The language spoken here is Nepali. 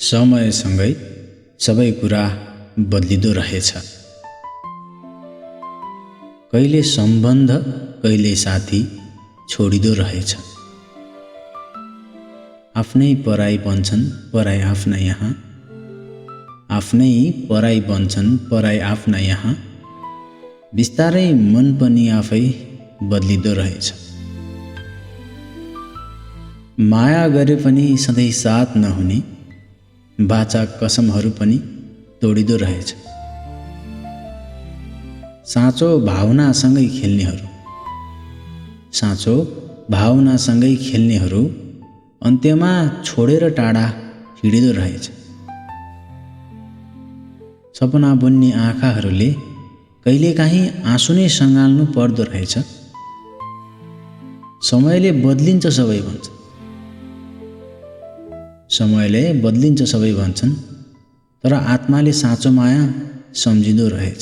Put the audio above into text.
समयसँगै सबै कुरा बदलिँदो रहेछ। कहिले सम्बन्ध कहिले साथी छोडिँदो रहेछ। आफ्नै पराई बन्छन् पराई आफ्ना यहाँ, आफ्नै पराई बन्छन् पराई आफ्ना यहाँ। बिस्तारै मन पनि आफै बदलिँदो रहेछ। माया गरे पनि सधैँ साथ नहुने बाचा कसमहरू पनि तोडिँदो रहेछ। साँचो भावनासँगै खेल्नेहरू अन्त्यमा छोडेर टाढा हिँडिँदो रहेछ। सपना बुन्ने आँखाहरूले कहिलेकाहीँ आँसु नै सँगाल्नु पर्दो रहेछ। समयले बदलिन्छ सबै भन्छन्, तर आत्माले साँचो माया सम्झिँदो रहेछ।